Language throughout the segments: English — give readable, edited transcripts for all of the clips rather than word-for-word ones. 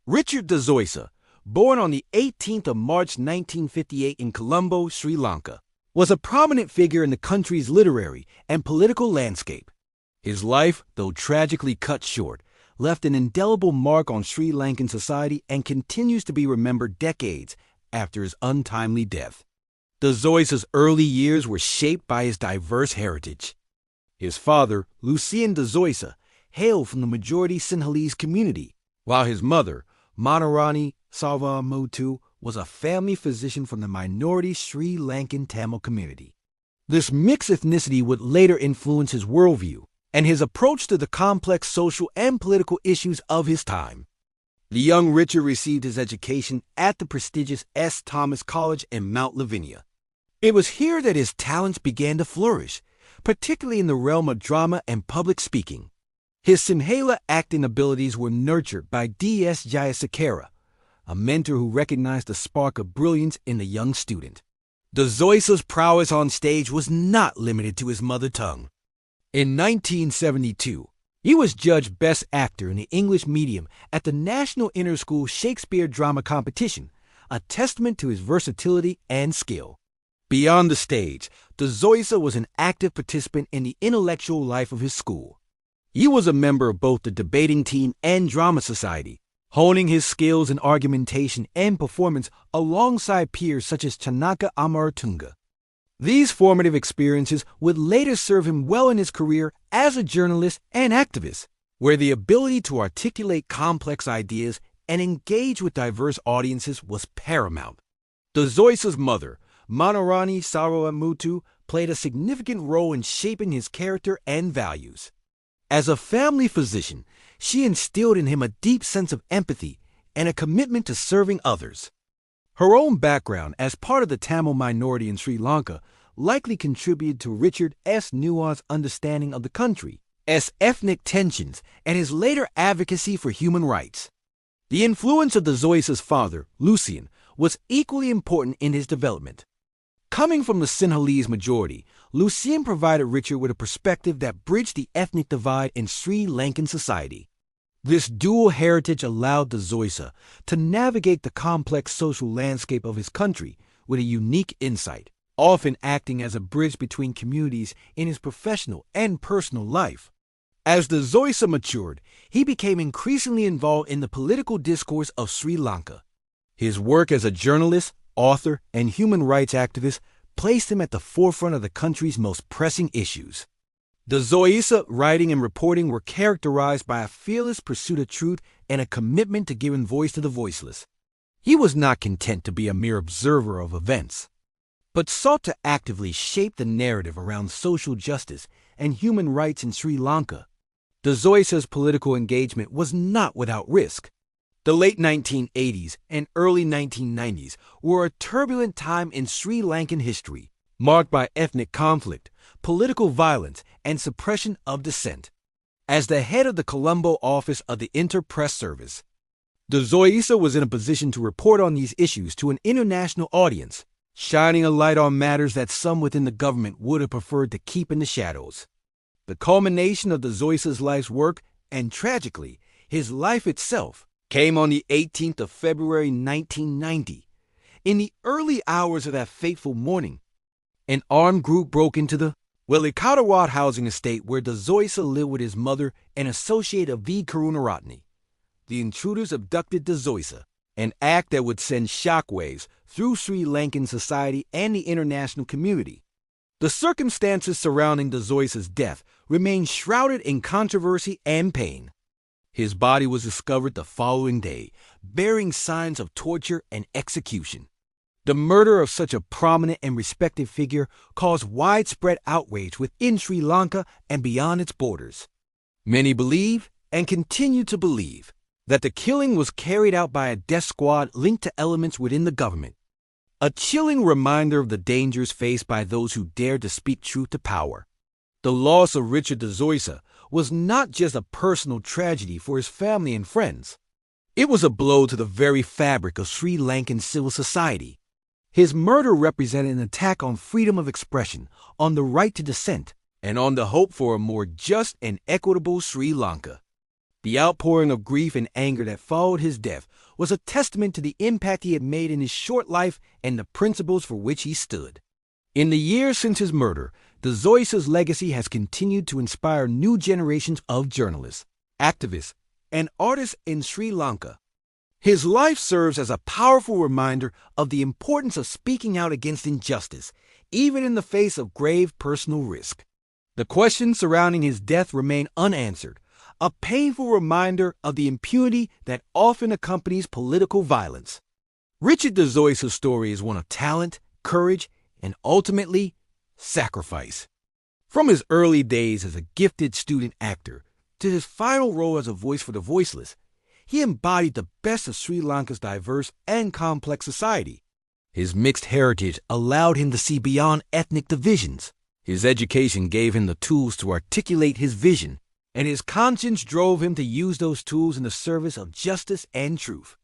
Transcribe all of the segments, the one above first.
Richard de Zoysa, born on the 18th of March 1958 in Colombo, Sri Lanka, was a prominent figure in the country's literary and political landscape. His life, though tragically cut short, left an indelible mark on Sri Lankan society and continues to be remembered decades after his untimely death. De Zoysa's early years were shaped by his diverse heritage. His father, Lucien de Zoysa, hailed from the majority Sinhalese community, while his mother, Manik de Zoysa, was a family physician from the minority Sri Lankan Tamil community. This mixed ethnicity would later influence his worldview and his approach to the complex social and political issues of his time. The young Richard received his education at the prestigious S. Thomas College in Mount Lavinia. It was here that his talents began to flourish, particularly in the realm of drama and public speaking. His Sinhala acting abilities were nurtured by D.S. Jayasekara, a mentor who recognized the spark of brilliance in the young student. De Zoysa's prowess on stage was not limited to his mother tongue. In 1972, he was judged Best Actor in the English medium at the National Inter-School Shakespeare Drama Competition, a testament to his versatility and skill. Beyond the stage, de Zoysa was an active participant in the intellectual life of his school. He was a member of both the debating team and drama society, honing his skills in argumentation and performance alongside peers such as Chanaka Amaratunga. These formative experiences would later serve him well in his career as a journalist and activist, where the ability to articulate complex ideas and engage with diverse audiences was paramount. De Zoysa's mother, Manorani Sarawamutu, played a significant role in shaping his character and values. As a family physician, she instilled in him a deep sense of empathy and a commitment to serving others. Her own background as part of the Tamil minority in Sri Lanka likely contributed to Richard's nuanced understanding of the country's ethnic tensions and his later advocacy for human rights. The influence of de Zoysa's father, Lucien, was equally important in his development. Coming from the Sinhalese majority, Lucien provided Richard with a perspective that bridged the ethnic divide in Sri Lankan society. This dual heritage allowed de Zoysa to navigate the complex social landscape of his country with a unique insight, often acting as a bridge between communities in his professional and personal life. As de Zoysa matured, he became increasingly involved in the political discourse of Sri Lanka. His work as a journalist, author, and human rights activist placed him at the forefront of the country's most pressing issues. De Zoysa's writing and reporting were characterized by a fearless pursuit of truth and a commitment to giving voice to the voiceless. He was not content to be a mere observer of events, but sought to actively shape the narrative around social justice and human rights in Sri Lanka. De Zoysa's political engagement was not without risk. The late 1980s and early 1990s were a turbulent time in Sri Lankan history, marked by ethnic conflict, political violence, and suppression of dissent. As the head of the Colombo office of the Inter-Press Service, de Zoysa was in a position to report on these issues to an international audience, shining a light on matters that some within the government would have preferred to keep in the shadows. The culmination of de Zoysa's life's work, and tragically, his life itself, came on the 18th of February 1990. In the early hours of that fateful morning, an armed group broke into the Welikatawad housing estate where de Zoysa lived with his mother and associate of V. Karunaratne. The intruders abducted de Zoysa, an act that would send shockwaves through Sri Lankan society and the international community. The circumstances surrounding de Zoysa's death remain shrouded in controversy and pain. His body was discovered the following day, bearing signs of torture and execution. The murder of such a prominent and respected figure caused widespread outrage within Sri Lanka and beyond its borders. Many believe, and continue to believe, that the killing was carried out by a death squad linked to elements within the government. A chilling reminder of the dangers faced by those who dared to speak truth to power. The loss of Richard de Zoysa was not just a personal tragedy for his family and friends. It was a blow to the very fabric of Sri Lankan civil society. His murder represented an attack on freedom of expression, on the right to dissent, and on the hope for a more just and equitable Sri Lanka. The outpouring of grief and anger that followed his death was a testament to the impact he had made in his short life and the principles for which he stood. In the years since his murder, de Zoysa's legacy has continued to inspire new generations of journalists, activists, and artists in Sri Lanka. His life serves as a powerful reminder of the importance of speaking out against injustice, even in the face of grave personal risk. The questions surrounding his death remain unanswered, a painful reminder of the impunity that often accompanies political violence. Richard de Zoysa's story is one of talent, courage, and ultimately, sacrifice. From his early days as a gifted student actor to his final role as a voice for the voiceless, he embodied the best of Sri Lanka's diverse and complex society. His mixed heritage allowed him to see beyond ethnic divisions. His education gave him the tools to articulate his vision, and his conscience drove him to use those tools in the service of justice and truth.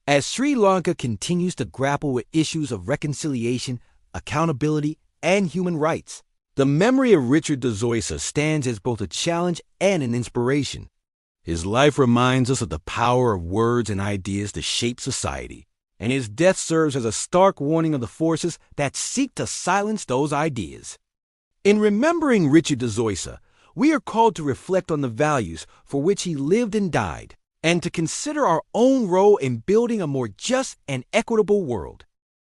As Sri Lanka continues to grapple with issues of reconciliation, accountability, and human rights, the memory of Richard de Zoysa stands as both a challenge and an inspiration. His life reminds us of the power of words and ideas to shape society, and his death serves as a stark warning of the forces that seek to silence those ideas. In remembering Richard de Zoysa, we are called to reflect on the values for which he lived and died, and to consider our own role in building a more just and equitable world.